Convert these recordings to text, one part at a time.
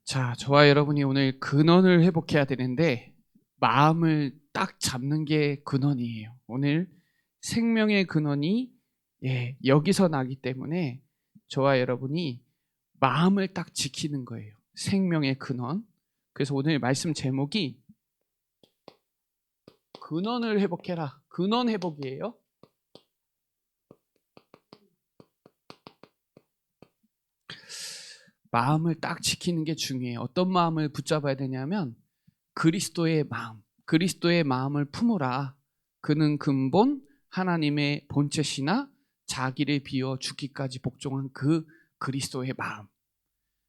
자, 저와 여러분이 오늘 근원을 회복해야 되는데 마음을 딱 잡는 게 근원이에요. 오늘 생명의 근원이 여기서 나기 때문에 저와 여러분이 마음을 딱 지키는 거예요. 생명의 근원. 그래서 오늘 말씀 제목이 근원을 회복해라. 근원 회복이에요. 마음을 딱 지키는 게 중요해요. 어떤 마음을 붙잡아야 되냐면 그리스도의 마음, 그리스도의 마음을 품으라. 그는 근본 하나님의 본체시나 자기를 비워 죽기까지 복종한 그 그리스도의 마음.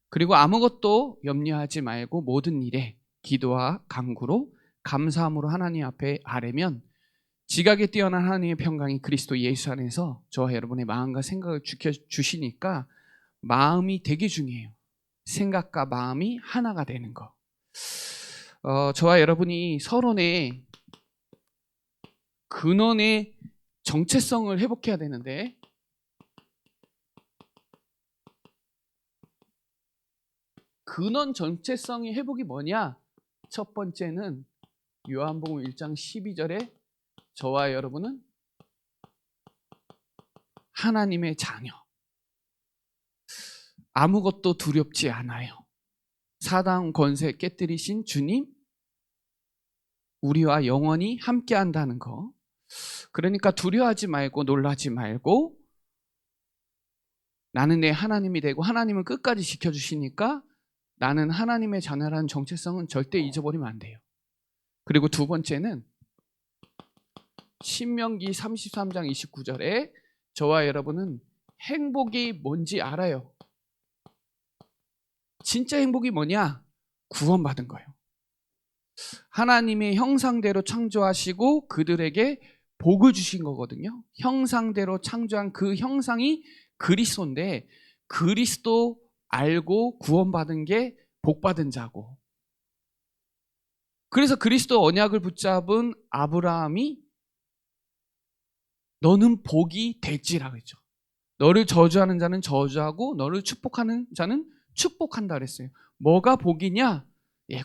그리고 아무것도 염려하지 말고 모든 일에 기도와 간구로 감사함으로 하나님 앞에 아뢰면 지각에 뛰어난 하나님의 평강이 그리스도 예수 안에서 저와 여러분의 마음과 생각을 지켜주시니까 마음이 되게 중요해요. 생각과 마음이 하나가 되는 거. 저와 여러분이 서론의 근원의 정체성을 회복해야 되는데 근원 정체성의 회복이 뭐냐? 첫 번째는 요한복음 1장 12절에 저와 여러분은 하나님의 자녀. 아무것도 두렵지 않아요. 사단 권세 깨뜨리신 주님, 우리와 영원히 함께 한다는 거. 그러니까 두려워하지 말고 놀라지 말고 나는 내 하나님이 되고 하나님은 끝까지 지켜주시니까 나는 하나님의 자녀라는 정체성은 절대 잊어버리면 안 돼요. 그리고 두 번째는 신명기 33장 29절에 저와 여러분은 행복이 뭔지 알아요. 진짜 행복이 뭐냐? 구원받은 거예요. 하나님의 형상대로 창조하시고 그들에게 복을 주신 거거든요. 형상대로 창조한 그 형상이 그리스도인데 그리스도 알고 구원받은 게 복받은 자고, 그래서 그리스도 언약을 붙잡은 아브라함이 너는 복이 될지라 그랬죠. 너를 저주하는 자는 저주하고 너를 축복하는 자는 축복한다 그랬어요. 뭐가 복이냐?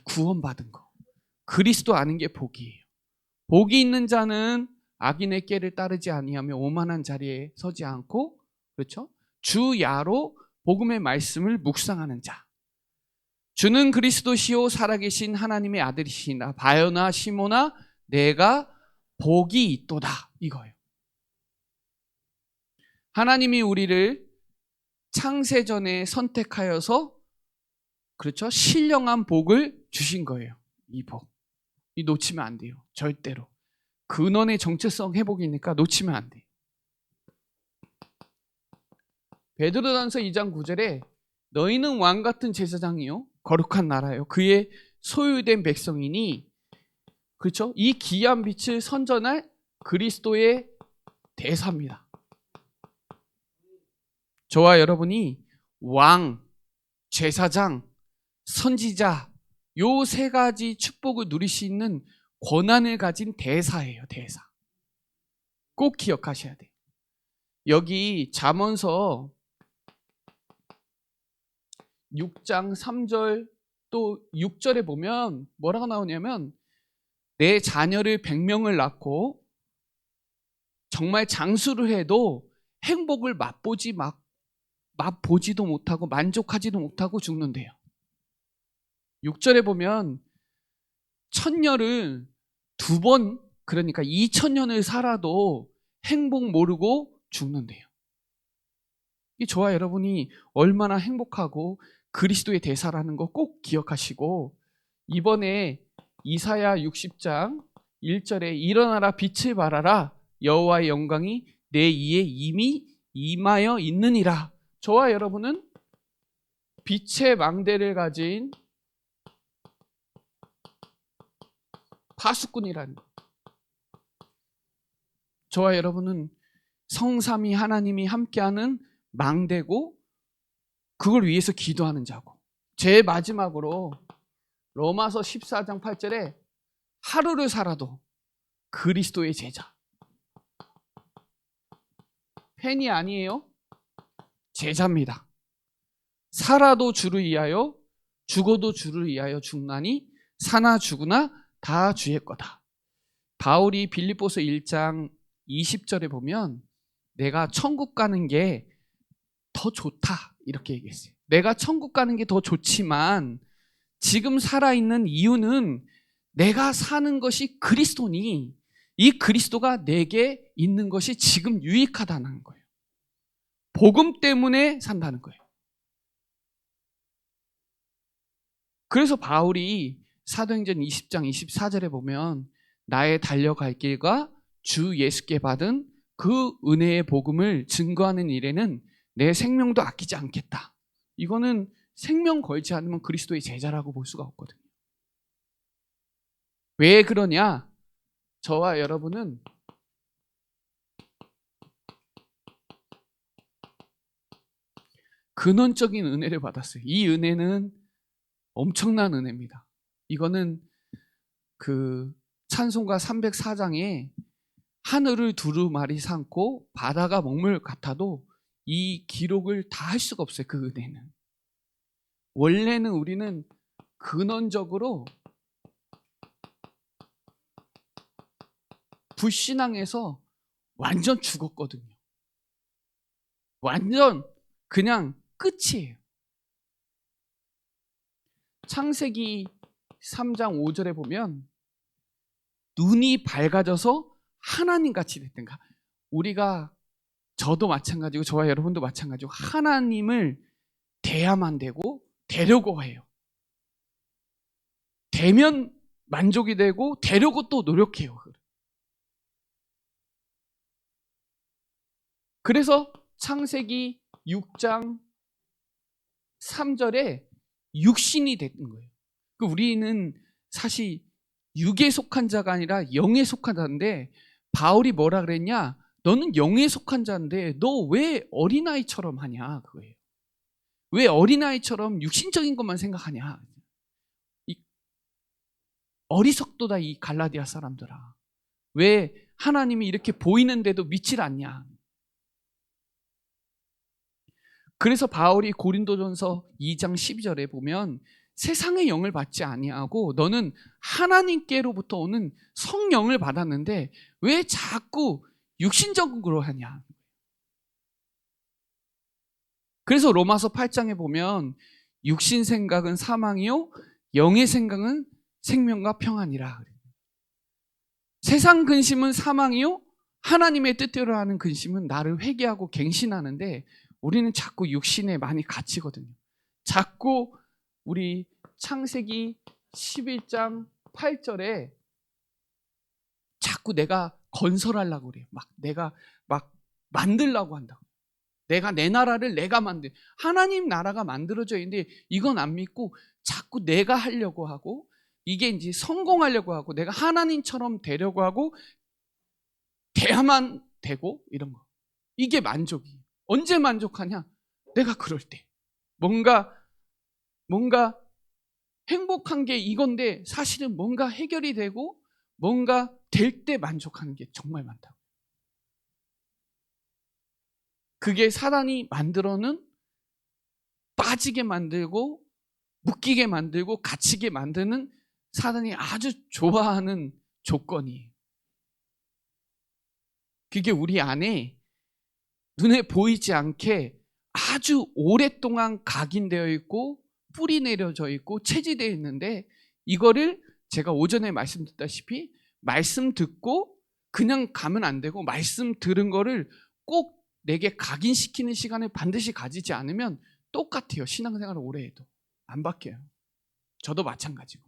구원받은 거. 그리스도 아는 게 복이에요. 복이 있는 자는 악인의 꾀를 따르지 아니하며 오만한 자리에 서지 않고, 그렇죠? 주야로 복음의 말씀을 묵상하는 자. 주는 그리스도시요 살아계신 하나님의 아들이시나 바요나 시모나 내가 복이 있도다, 이거예요. 하나님이 우리를 창세전에 선택하여서, 그렇죠? 신령한 복을 주신 거예요. 이 복. 이 놓치면 안 돼요. 절대로. 근원의 정체성 회복이니까 놓치면 안 돼요. 베드로전서 2장 9절에 너희는 왕 같은 제사장이요 거룩한 나라요 그의 소유된 백성이니, 그렇죠? 이 귀한 빛을 선전할 그리스도의 대사입니다. 저와 여러분이 왕, 제사장, 선지자 요 세 가지 축복을 누릴 수 있는 권한을 가진 대사예요. 대사. 꼭 기억하셔야 돼요. 여기 잠언서 6장 3절 또 6절에 보면 뭐라고 나오냐면 내 자녀를 100명을 낳고 정말 장수를 해도 행복을 맛보지도 못하고 만족하지도 못하고 죽는데요. 6절에 보면 천년을 2번, 그러니까 2000년을 살아도 행복 모르고 죽는데요. 이 저와 여러분이 얼마나 행복하고 그리스도의 대사라는 거 꼭 기억하시고, 이번에 이사야 60장 1절에 일어나라 빛을 발하라 여호와의 영광이 내 위에 이미 임하여 있느니라. 저와 여러분은 빛의 망대를 가진 파수꾼이라는, 저와 여러분은 성삼위 하나님이 함께하는 망대고 그걸 위해서 기도하는 자고, 제일 마지막으로 로마서 14장 8절에 하루를 살아도 그리스도의 제자. 팬이 아니에요. 제자입니다. 살아도 주를 위하여 죽어도 주를 위하여 죽나니 사나 죽으나 다 주의 거다. 바울이 빌립보서 1장 20절에 보면 내가 천국 가는 게 더 좋다 이렇게 얘기했어요. 내가 천국 가는 게 더 좋지만 지금 살아있는 이유는 내가 사는 것이 그리스도니 이 그리스도가 내게 있는 것이 지금 유익하다는 거예요. 복음 때문에 산다는 거예요. 그래서 바울이 사도행전 20장 24절에 보면 나의 달려갈 길과 주 예수께 받은 그 은혜의 복음을 증거하는 일에는 내 생명도 아끼지 않겠다. 이거는 생명 걸지 않으면 그리스도의 제자라고 볼 수가 없거든요. 왜 그러냐? 저와 여러분은 근원적인 은혜를 받았어요. 이 은혜는 엄청난 은혜입니다. 이거는 그 찬송가 304장에 하늘을 두루마리 삼고 바다가 먹물 같아도 이 기록을 다 할 수가 없어요. 그 은혜는. 원래는 우리는 근원적으로 불신앙에서 완전 죽었거든요. 완전 그냥 끝이에요. 창세기 3장 5절에 보면 눈이 밝아져서 하나님같이 됐던가. 우리가 저도 마찬가지고 저와 여러분도 마찬가지고 하나님을 대야만 되고 되려고 해요. 되면 만족이 되고 되려고 또 노력해요. 그래서 창세기 6장 3절에 육신이 된 거예요. 우리는 사실 육에 속한 자가 아니라 영에 속한 자인데 바울이 뭐라 그랬냐? 너는 영에 속한 자인데 너 왜 어린아이처럼 하냐? 그거예요. 왜 어린아이처럼 육신적인 것만 생각하냐? 어리석도다 이 갈라디아 사람들아. 왜 하나님이 이렇게 보이는데도 믿질 않냐? 그래서 바울이 고린도전서 2장 12절에 보면 세상의 영을 받지 아니하고 너는 하나님께로부터 오는 성령을 받았는데 왜 자꾸 육신적으로 하냐? 그래서 로마서 8장에 보면 육신 생각은 사망이요 영의 생각은 생명과 평안이라. 세상 근심은 사망이요 하나님의 뜻대로 하는 근심은 나를 회개하고 갱신하는데 우리는 자꾸 육신에 많이 갇히거든요. 자꾸 우리 창세기 11장 8절에 자꾸 내가 건설하려고 그래요. 내가 만들려고 한다고. 내가 내 나라를 내가 하나님 나라가 만들어져 있는데 이건 안 믿고 자꾸 내가 하려고 하고 이게 이제 성공하려고 하고 내가 하나님처럼 되려고 하고 돼야만 되고 이런 거. 이게 만족이에요. 언제 만족하냐? 내가 그럴 때. 뭔가 행복한 게 이건데 사실은 뭔가 해결이 되고 뭔가 될 때 만족하는 게 정말 많다고. 그게 사단이 만들어는 빠지게 만들고 묶이게 만들고 갇히게 만드는 사단이 아주 좋아하는 조건이에요. 그게 우리 안에 눈에 보이지 않게 아주 오랫동안 각인되어 있고 뿌리 내려져 있고 체지되어 있는데 이거를 제가 오전에 말씀드렸다시피 말씀 듣고 그냥 가면 안 되고 말씀 들은 거를 꼭 내게 각인시키는 시간을 반드시 가지지 않으면 똑같아요. 신앙생활을 오래 해도 안 바뀌어요. 저도 마찬가지고.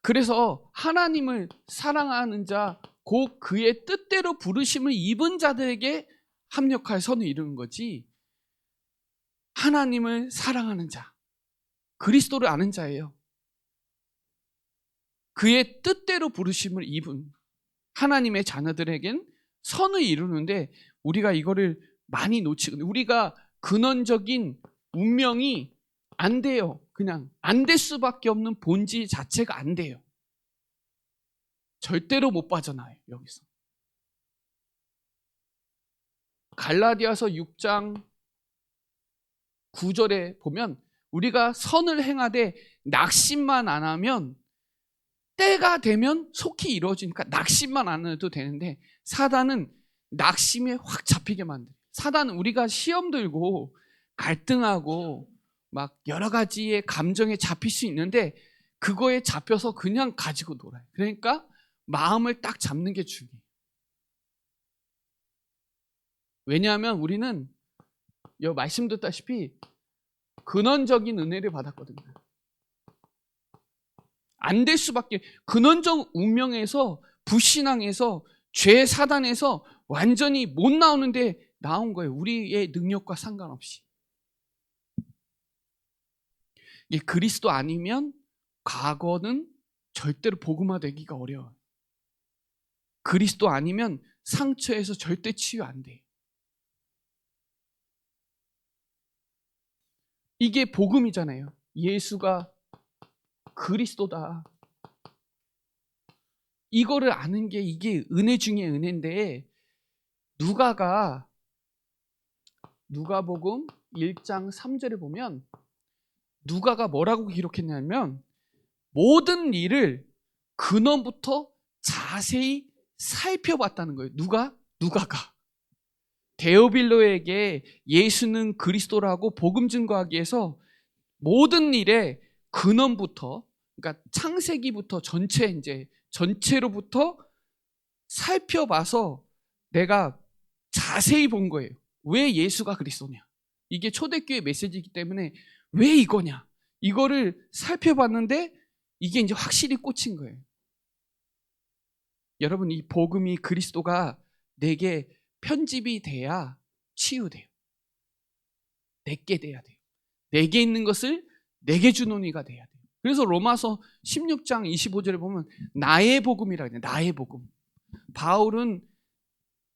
그래서 하나님을 사랑하는 자 곧 그의 뜻대로 부르심을 입은 자들에게 합력할 선을 이루는 거지 하나님을 사랑하는 자 그리스도를 아는 자예요. 그의 뜻대로 부르심을 입은 하나님의 자녀들에겐 선을 이루는데 우리가 이거를 많이 놓치거든요. 우리가 근원적인 운명이 안 돼요. 그냥 안 될 수밖에 없는 본질 자체가 안 돼요. 절대로 못 빠져나와요. 여기서 갈라디아서 6장 9절에 보면 우리가 선을 행하되 낙심만 안 하면 때가 되면 속히 이루어지니까 낙심만 안 해도 되는데, 사단은 낙심에 확 잡히게 만들어요. 사단은 우리가 시험 들고 갈등하고 막 여러 가지의 감정에 잡힐 수 있는데 그거에 잡혀서 그냥 가지고 놀아요. 그러니까 마음을 딱 잡는 게 중요해요. 왜냐하면 우리는 말씀 듣다시피 근원적인 은혜를 받았거든요. 안 될 수밖에, 근원적 운명에서, 불신앙에서, 죄 사단에서 완전히 못 나오는데 나온 거예요. 우리의 능력과 상관없이. 이게 그리스도 아니면 과거는 절대로 복음화되기가 어려워요. 그리스도 아니면 상처에서 절대 치유 안 돼요. 이게 복음이잖아요. 예수가 그리스도다. 이거를 아는 게 이게 은혜 중에 은혜인데, 누가복음 1장 3절에 보면 누가가 뭐라고 기록했냐면 모든 일을 근원부터 자세히 살펴봤다는 거예요. 누가가 데오빌로에게 예수는 그리스도라고 복음 증거하기 위해서 모든 일의 근원부터, 그러니까 창세기부터 전체로부터 살펴봐서 내가 자세히 본 거예요. 왜 예수가 그리스도냐? 이게 초대교회 메시지이기 때문에 왜 이거냐? 이거를 살펴봤는데 이게 이제 확실히 꽂힌 거예요. 여러분, 이 복음이 그리스도가 내게 편집이 돼야 치유돼요. 내게 돼야 돼요. 내게 있는 것을 내게 주는 이가 돼야 돼요. 그래서 로마서 16장 25절에 보면 나의 복음이라고 해요. 나의 복음. 바울은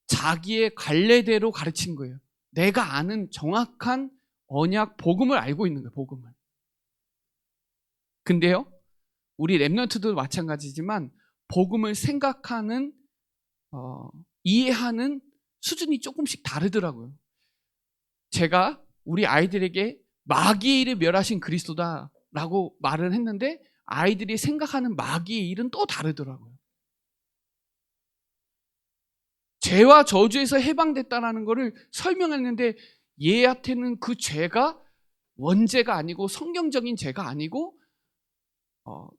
자기의 관례대로 가르친 거예요. 내가 아는 정확한 언약 복음을 알고 있는 거예요. 복음을. 근데요, 우리 렘넌트도 마찬가지지만 복음을 생각하는, 이해하는 수준이 조금씩 다르더라고요. 제가 우리 아이들에게 마귀의 일을 멸하신 그리스도다라고 말을 했는데 아이들이 생각하는 마귀의 일은 또 다르더라고요. 죄와 저주에서 해방됐다라는 것을 설명했는데 얘한테는 그 죄가 원죄가 아니고 성경적인 죄가 아니고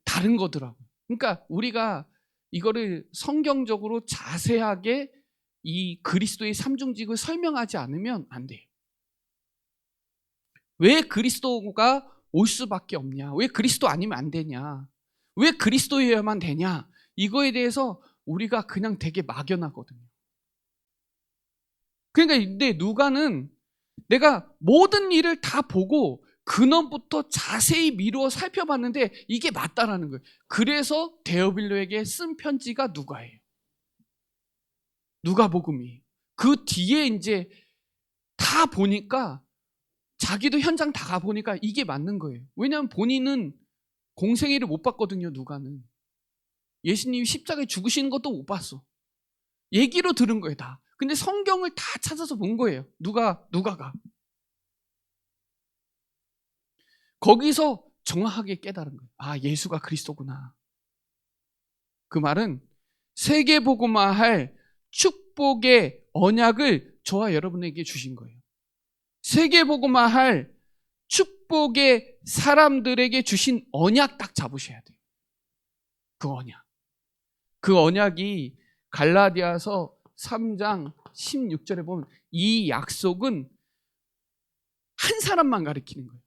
다른 거더라고요. 그러니까 우리가 이거를 성경적으로 자세하게 이 그리스도의 삼중직을 설명하지 않으면 안 돼요. 왜 그리스도가 올 수밖에 없냐? 왜 그리스도 아니면 안 되냐? 왜 그리스도여야만 되냐? 이거에 대해서 우리가 그냥 되게 막연하거든요. 그러니까 근데 누가는 내가 모든 일을 다 보고 근원부터 자세히 미루어 살펴봤는데 이게 맞다라는 거예요. 그래서 데오빌로에게 쓴 편지가 누가예요. 누가복음이에요. 그 뒤에 이제 다 보니까 자기도 현장 다 가보니까 이게 맞는 거예요. 왜냐하면 본인은 공생애를 못 봤거든요. 누가는. 예수님이 십자가에 죽으시는 것도 못 봤어. 얘기로 들은 거예요. 다. 근데 성경을 다 찾아서 본 거예요. 누가가. 거기서 정확하게 깨달은 거예요. 아, 예수가 그리스도구나. 그 말은 세계복음화할 축복의 언약을 저와 여러분에게 주신 거예요. 세계복음화할 축복의 사람들에게 주신 언약 딱 잡으셔야 돼요. 그 언약. 그 언약이 갈라디아서 3장 16절에 보면 이 약속은 한 사람만 가리키는 거예요.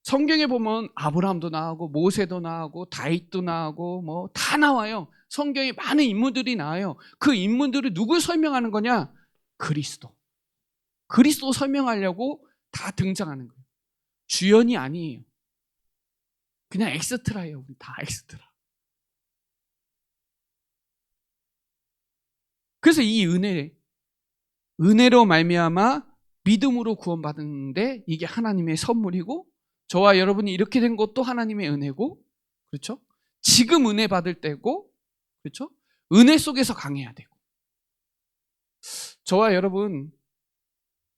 성경에 보면 아브라함도 나오고 모세도 나오고 다윗도 나오고 뭐 다 나와요. 성경에 많은 인물들이 나와요. 그 인물들을 누굴 설명하는 거냐? 그리스도. 그리스도 설명하려고 다 등장하는 거예요. 주연이 아니에요. 그냥 엑스트라예요. 다 엑스트라. 그래서 이 은혜로 말미암아 믿음으로 구원받는데 이게 하나님의 선물이고 저와 여러분이 이렇게 된 것도 하나님의 은혜고, 그렇죠? 지금 은혜 받을 때고, 그렇죠? 은혜 속에서 강해야 되고. 저와 여러분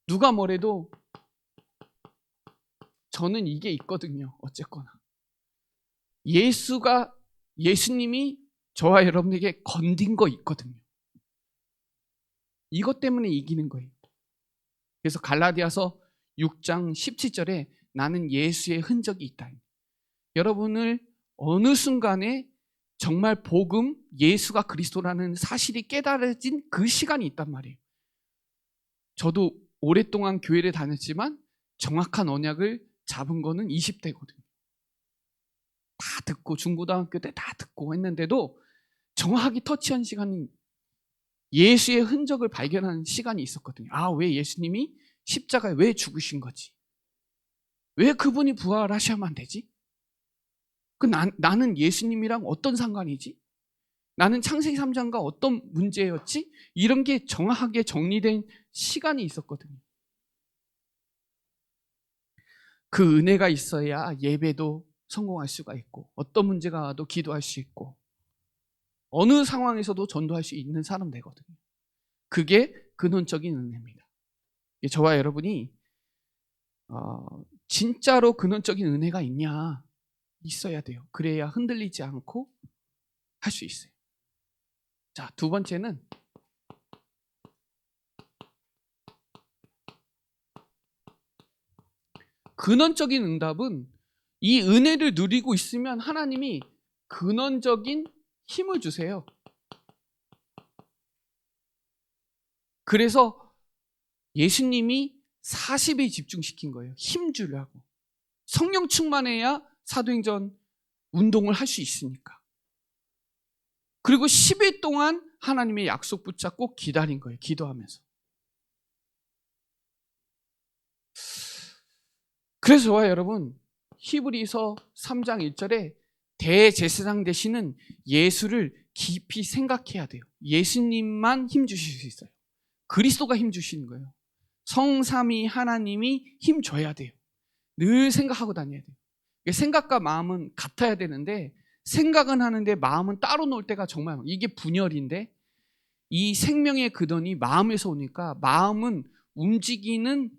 누가 뭐래도 저는 이게 있거든요. 어쨌거나 예수님이 저와 여러분에게 건든 거 있거든요. 이것 때문에 이기는 거예요. 그래서 갈라디아서 6장 17절에 나는 예수의 흔적이 있다. 여러분을 어느 순간에 정말 복음, 예수가 그리스도라는 사실이 깨달아진 그 시간이 있단 말이에요. 저도 오랫동안 교회를 다녔지만 정확한 언약을 잡은 거는 20대거든요. 다 듣고 중고등학교 때 다 듣고 했는데도 정확하게 터치한 시간이 예수의 흔적을 발견하는 시간이 있었거든요. 아, 왜 예수님이 십자가에 왜 죽으신 거지? 왜 그분이 부활하셔야만 되지? 나는 예수님이랑 어떤 상관이지? 나는 창세기 3장과 어떤 문제였지? 이런 게 정확하게 정리된 시간이 있었거든요. 그 은혜가 있어야 예배도 성공할 수가 있고 어떤 문제가 와도 기도할 수 있고 어느 상황에서도 전도할 수 있는 사람 되거든요. 그게 근원적인 은혜입니다. 저와 여러분이 진짜로 근원적인 은혜가 있냐? 있어야 돼요. 그래야 흔들리지 않고 할 수 있어요. 자, 두 번째는 근원적인 응답은 이 은혜를 누리고 있으면 하나님이 근원적인 힘을 주세요. 그래서 예수님이 40일 집중시킨 거예요. 힘 주려고. 성령 충만해야 사도행전 운동을 할 수 있으니까. 그리고 10일 동안 하나님의 약속 붙잡고 기다린 거예요. 기도하면서. 그래서 저와 여러분 히브리서 3장 1절에 대제사장 되시는 예수를 깊이 생각해야 돼요. 예수님만 힘 주실 수 있어요. 그리스도가 힘 주시는 거예요. 성삼위 하나님이 힘 줘야 돼요. 늘 생각하고 다녀야 돼요. 생각과 마음은 같아야 되는데 생각은 하는데 마음은 따로 놀 때가 정말 이게 분열인데 이 생명의 근원이 마음에서 오니까 마음은 움직이는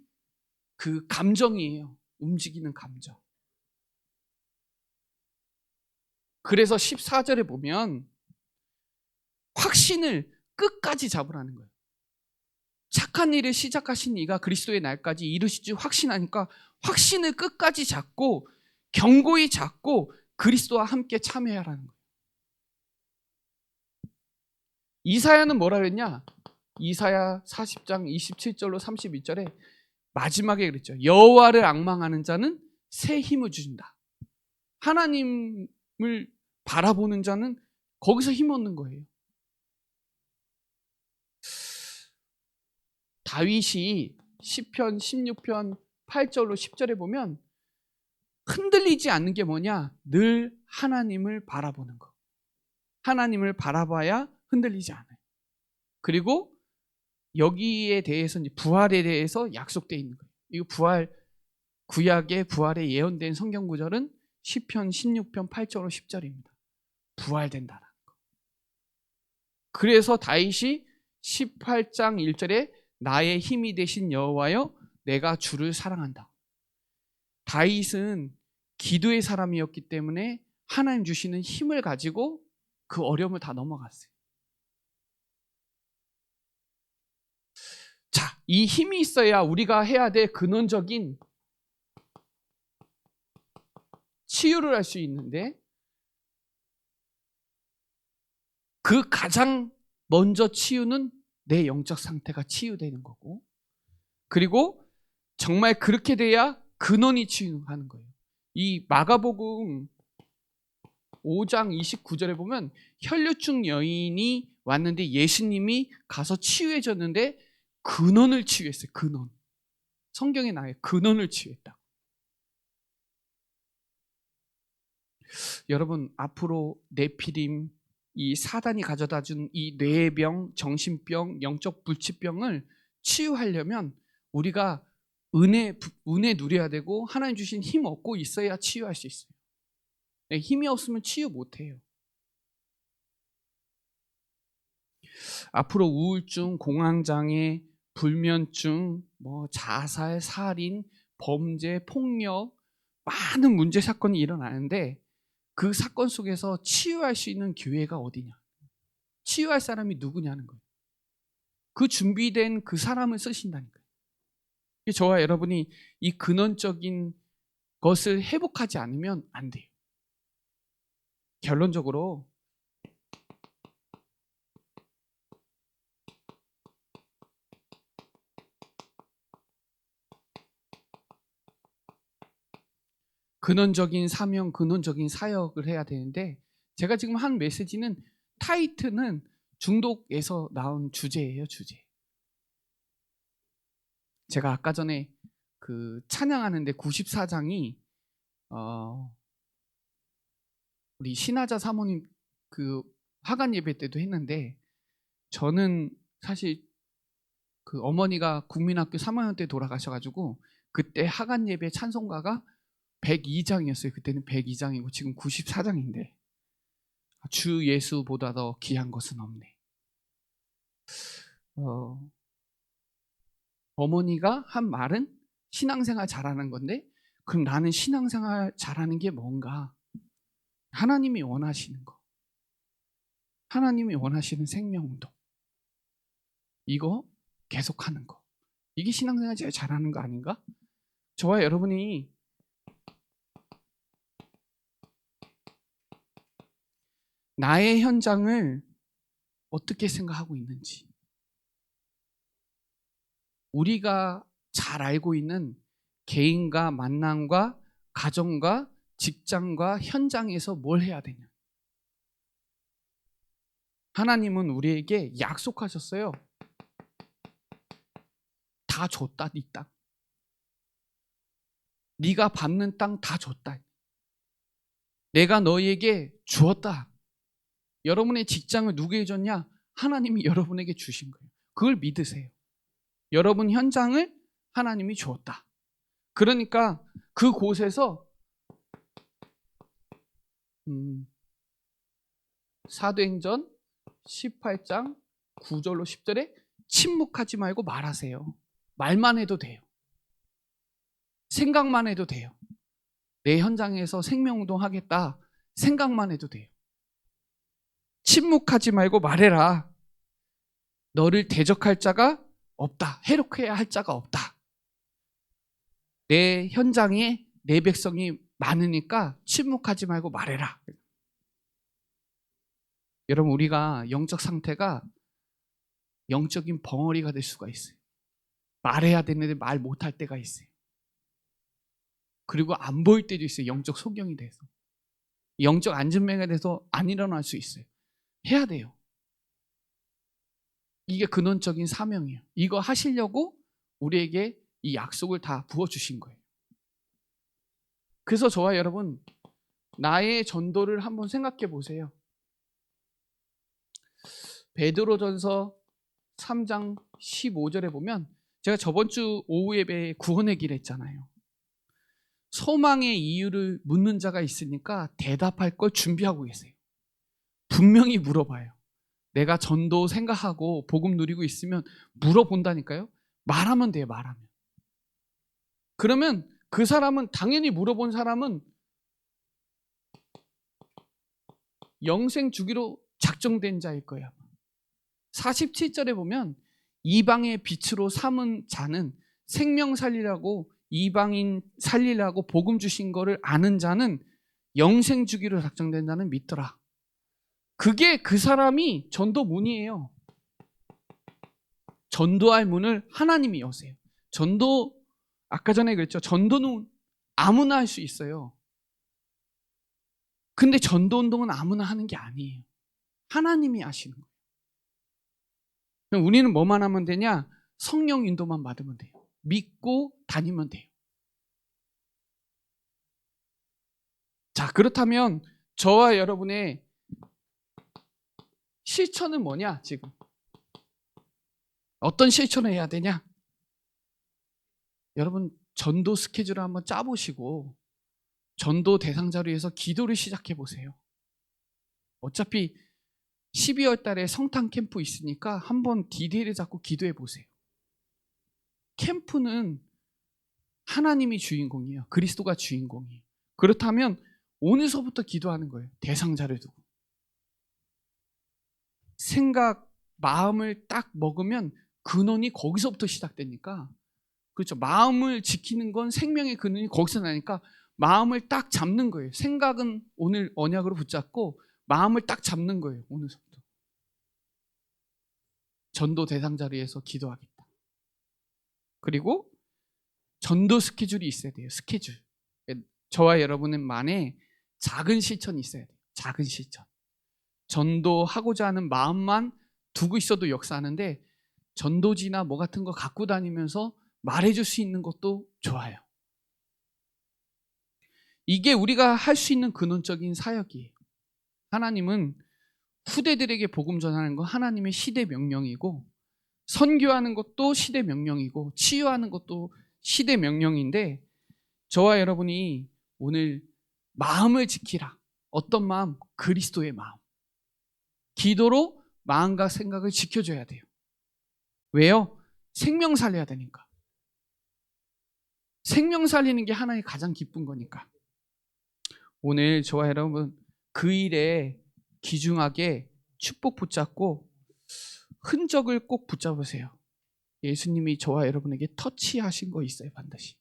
그 감정이에요. 움직이는 감정. 그래서 14절에 보면 확신을 끝까지 잡으라는 거예요. 착한 일을 시작하신 이가 그리스도의 날까지 이루실 줄 확신하니까 확신을 끝까지 잡고 견고히 잡고 그리스도와 함께 참여하라는 거예요. 이사야는 뭐라 그랬냐? 이사야 40장 27절로 32절에 마지막에 그랬죠. 여호와를 앙망하는 자는 새 힘을 주신다. 하나님을 바라보는 자는 거기서 힘 얻는 거예요. 다윗이 시편 16편 8절로 10절에 보면 흔들리지 않는 게 뭐냐? 늘 하나님을 바라보는 거. 하나님을 바라봐야 흔들리지 않아요. 그리고 여기에 대해서 부활에 대해서 약속되어 있는 거예요. 이거 부활, 구약의 부활에 예언된 성경 구절은 시편 16편 8절로 10절입니다. 부활된다라는 거. 그래서 다윗이 18장 1절에 나의 힘이 되신 여호와여 내가 주를 사랑한다. 다윗은 기도의 사람이었기 때문에 하나님 주시는 힘을 가지고 그 어려움을 다 넘어갔어요. 자, 이 힘이 있어야 우리가 해야 될 근원적인 치유를 할 수 있는데 그 가장 먼저 치유는 내 영적 상태가 치유되는 거고 그리고 정말 그렇게 돼야 근원이 치유하는 거예요. 이 마가복음 5장 29절에 보면 혈류증 여인이 왔는데 예수님이 가서 치유해줬는데 근원을 치유했어요. 근원. 성경에 나와요. 근원을 치유했다. 여러분 앞으로 네피림 이 사단이 가져다 준 이 뇌병, 정신병, 영적 불치병을 치유하려면 우리가 은혜 누려야 되고 하나님 주신 힘 얻고 있어야 치유할 수 있어요. 힘이 없으면 치유 못해요. 앞으로 우울증, 공황장애, 불면증, 자살, 살인, 범죄, 폭력, 많은 문제 사건이 일어나는데 그 사건 속에서 치유할 수 있는 기회가 어디냐? 치유할 사람이 누구냐는 거예요. 그 준비된 그 사람을 쓰신다니까요. 저와 여러분이 이 근원적인 것을 회복하지 않으면 안 돼요. 결론적으로 근원적인 사명, 근원적인 사역을 해야 되는데, 제가 지금 한 메시지는 타이틀은 중독에서 나온 주제예요, 주제. 제가 아까 전에 그 찬양하는데 94장이 우리 신하자 사모님 그 화관 예배 때도 했는데, 저는 사실 그 어머니가 국민학교 3학년 때 돌아가셔가지고 그때 하간 예배 찬송가가 102장이었어요. 그때는 102장이고 지금 94장인데 주 예수보다 더 귀한 것은 없네. 어머니가 한 말은 신앙생활 잘하는 건데, 그럼 나는 신앙생활 잘하는 게 뭔가? 하나님이 원하시는 거, 하나님이 원하시는 생명운동, 이거 계속하는 거, 이게 신앙생활 제일 잘하는 거 아닌가? 저와 여러분이 나의 현장을 어떻게 생각하고 있는지, 우리가 잘 알고 있는 개인과 만남과 가정과 직장과 현장에서 뭘 해야 되냐. 하나님은 우리에게 약속하셨어요. 다 줬다, 네 땅. 네가 밟는 땅 다 줬다. 내가 너희에게 주었다. 여러분의 직장을 누구에게 줬냐? 하나님이 여러분에게 주신 거예요. 그걸 믿으세요. 여러분 현장을 하나님이 주었다. 그러니까 그곳에서 사도행전 18장 9절로 10절에 침묵하지 말고 말하세요. 말만 해도 돼요. 생각만 해도 돼요. 내 현장에서 생명운동 하겠다. 생각만 해도 돼요. 침묵하지 말고 말해라. 너를 대적할 자가 없다. 해롭게 할 자가 없다. 내 현장에 내 백성이 많으니까 침묵하지 말고 말해라. 여러분, 우리가 영적 상태가 영적인 벙어리가 될 수가 있어요. 말해야 되는데 말 못할 때가 있어요. 그리고 안 보일 때도 있어요. 영적 소경이 돼서. 영적 안전뱅이가 돼서 안 일어날 수 있어요. 해야 돼요. 이게 근원적인 사명이에요. 이거 하시려고 우리에게 이 약속을 다 부어주신 거예요. 그래서 저와 여러분, 나의 전도를 한번 생각해 보세요. 베드로전서 3장 15절에 보면, 제가 저번 주 오후 예배에 구원의 길 했잖아요. 소망의 이유를 묻는 자가 있으니까 대답할 걸 준비하고 계세요. 분명히 물어봐요. 내가 전도 생각하고 복음 누리고 있으면 물어본다니까요. 말하면 돼요. 말하면. 그러면 그 사람은, 당연히 물어본 사람은 영생 주기로 작정된 자일 거예요. 47절에 보면 이방의 빛으로 삼은 자는 생명 살리라고, 이방인 살리라고 복음 주신 거를 아는 자는 영생 주기로 작정된 자는 믿더라. 그게 그 사람이 전도 문이에요. 전도할 문을 하나님이 여세요. 전도, 아까 전에 그랬죠. 전도는 아무나 할 수 있어요. 근데 전도 운동은 아무나 하는 게 아니에요. 하나님이 하시는 거예요. 그럼 우리는 뭐만 하면 되냐? 성령 인도만 받으면 돼요. 믿고 다니면 돼요. 자, 그렇다면 저와 여러분의 실천은 뭐냐? 지금 어떤 실천을 해야 되냐? 여러분, 전도 스케줄을 한번 짜보시고 전도 대상자로 해서 기도를 시작해 보세요. 어차피 12월 달에 성탄 캠프 있으니까 한번 디데이를 잡고 기도해 보세요. 캠프는 하나님이 주인공이에요. 그리스도가 주인공이에요. 그렇다면 오늘서부터 기도하는 거예요. 대상자를 두고. 생각, 마음을 딱 먹으면 근원이 거기서부터 시작되니까, 그렇죠. 마음을 지키는 건 생명의 근원이 거기서 나니까 마음을 딱 잡는 거예요. 생각은 오늘 언약으로 붙잡고 마음을 딱 잡는 거예요. 오늘서부터. 전도 대상자를 위해서 기도하겠다. 그리고 전도 스케줄이 있어야 돼요. 스케줄. 저와 여러분만의 작은 실천이 있어야 돼요. 작은 실천. 전도하고자 하는 마음만 두고 있어도 역사하는데, 전도지나 뭐 같은 거 갖고 다니면서 말해줄 수 있는 것도 좋아요. 이게 우리가 할 수 있는 근원적인 사역이에요. 하나님은 후대들에게 복음 전하는 건 하나님의 시대 명령이고, 선교하는 것도 시대 명령이고, 치유하는 것도 시대 명령인데, 저와 여러분이 오늘 마음을 지키라. 어떤 마음? 그리스도의 마음. 기도로 마음과 생각을 지켜줘야 돼요. 왜요? 생명 살려야 되니까. 생명 살리는 게 하나의 가장 기쁜 거니까. 오늘 저와 여러분 그 일에 귀중하게 축복 붙잡고 흔적을 꼭 붙잡으세요. 예수님이 저와 여러분에게 터치하신 거 있어요. 반드시.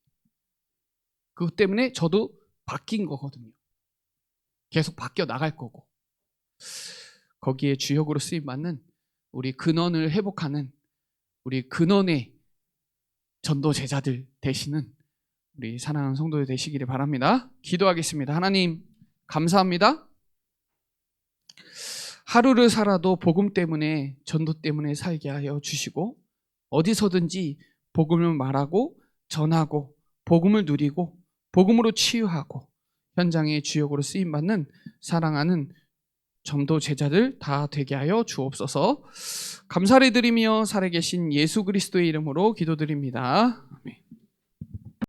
그것 때문에 저도 바뀐 거거든요. 계속 바뀌어 나갈 거고, 거기에 주역으로 쓰임받는 우리 근원을 회복하는 우리 근원의 전도 제자들 되시는 우리 사랑하는 성도들 되시기를 바랍니다. 기도하겠습니다. 하나님 감사합니다. 하루를 살아도 복음 때문에, 전도 때문에 살게 하여 주시고, 어디서든지 복음을 말하고 전하고 복음을 누리고 복음으로 치유하고 현장의 주역으로 쓰임받는 사랑하는 전도 제자들 다 되게 하여 주옵소서. 감사를 드리며 살아계신 예수 그리스도의 이름으로 기도드립니다. 아멘.